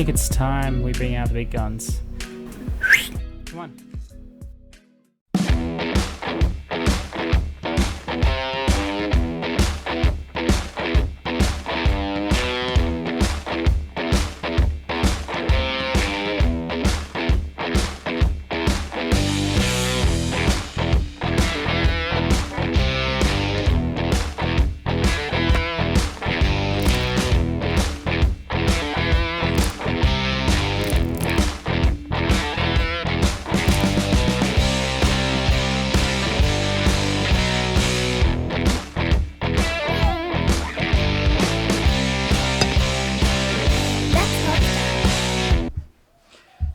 think it's time we bring out the big guns. Come on.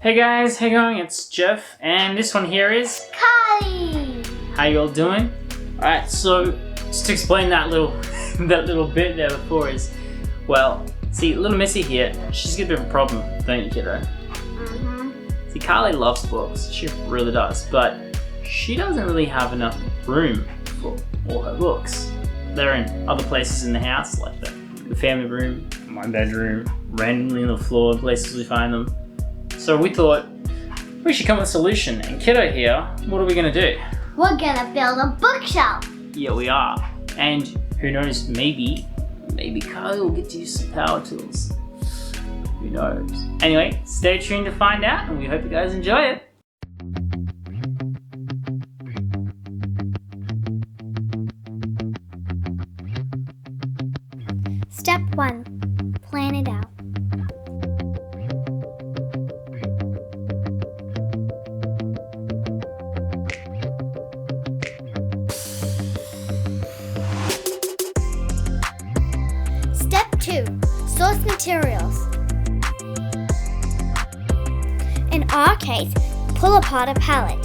Hey guys, how you going? It's Jeff, and this one here is Kylie. How you all doing? Alright, so just to explain that little that little bit there before is, well, see, little Missy here, she's got a bit of a problem, don't you, kiddo? See, Kylie loves books, she really does, but she doesn't really have enough room for all her books. They're in other places in the house, like the family room, my bedroom, randomly on the floor, places we find them. So we thought we should come up with a solution. And Kiddo here, what are we gonna do? We're gonna build a bookshelf. Yeah, we are. And who knows, maybe Kylie will get to use some power tools. Who knows? Anyway, stay tuned to find out, and we hope you guys enjoy it. Step 1. Plan it out. Step 2. Source materials. In our case, pull apart a pallet.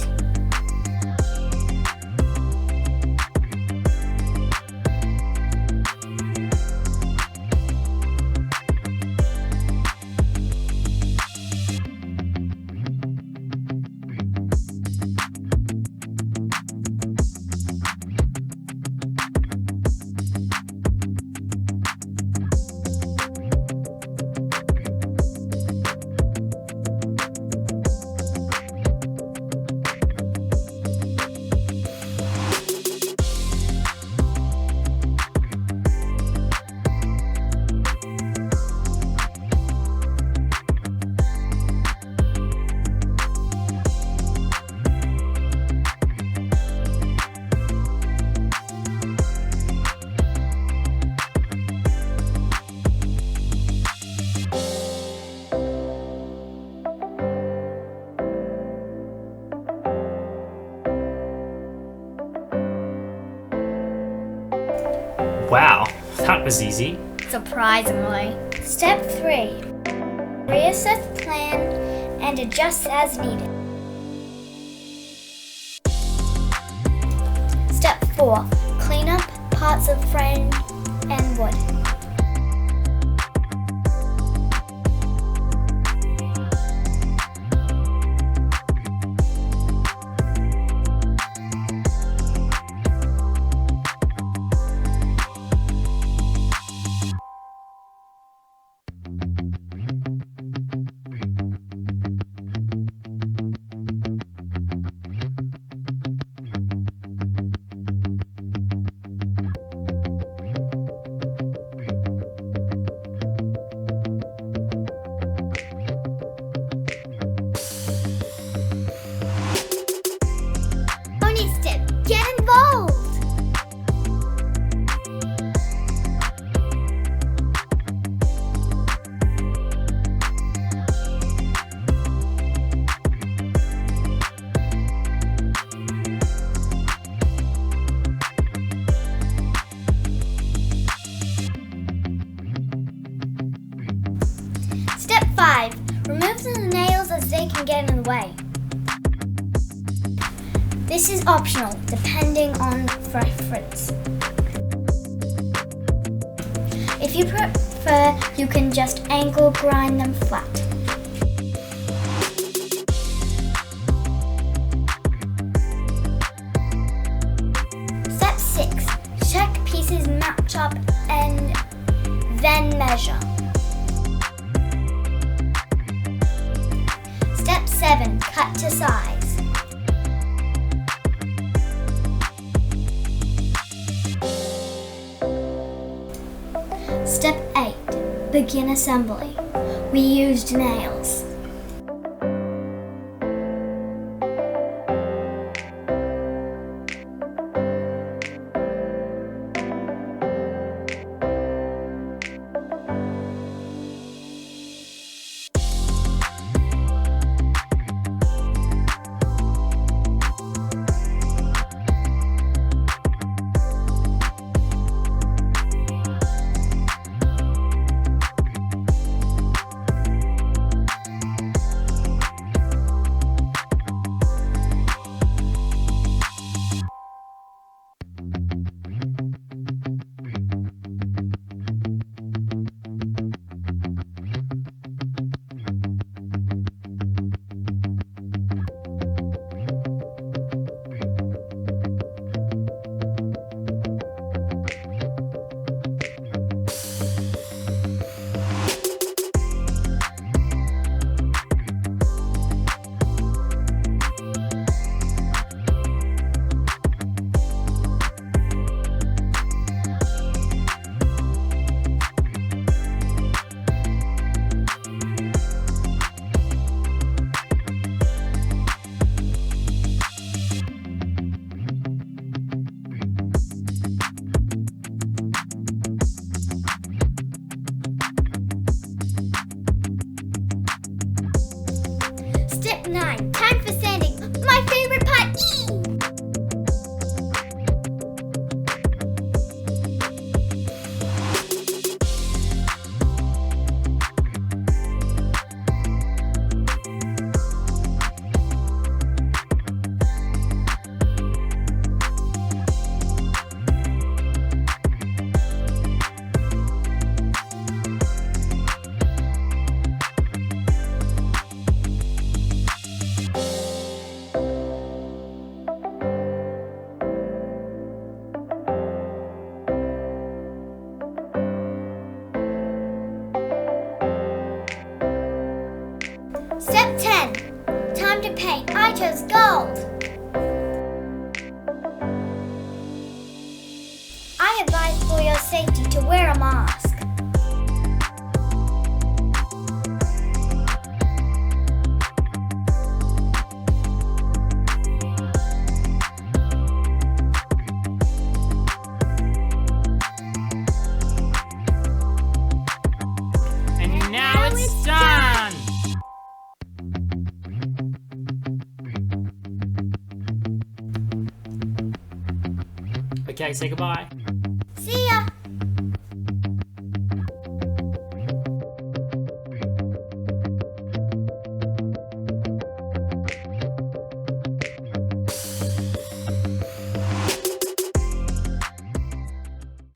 Wow, that was easy. Surprisingly. Step 3. Reassess plan and adjust as needed. Step 4. Clean up parts of frame and wood. Get involved! Step 5. Remove the nails as they can get in the way. This is optional, depending on preference. If you prefer, you can just angle grind them flat. Step 6. Check pieces match up and then measure. 7. Cut to size. Step 8. Begin assembly. We used nails. Step 9. Time for sanding. My favorite part. Step 10. Time to paint. I chose gold. I advise for your safety to wear a mask. And now it's done! Okay, say goodbye.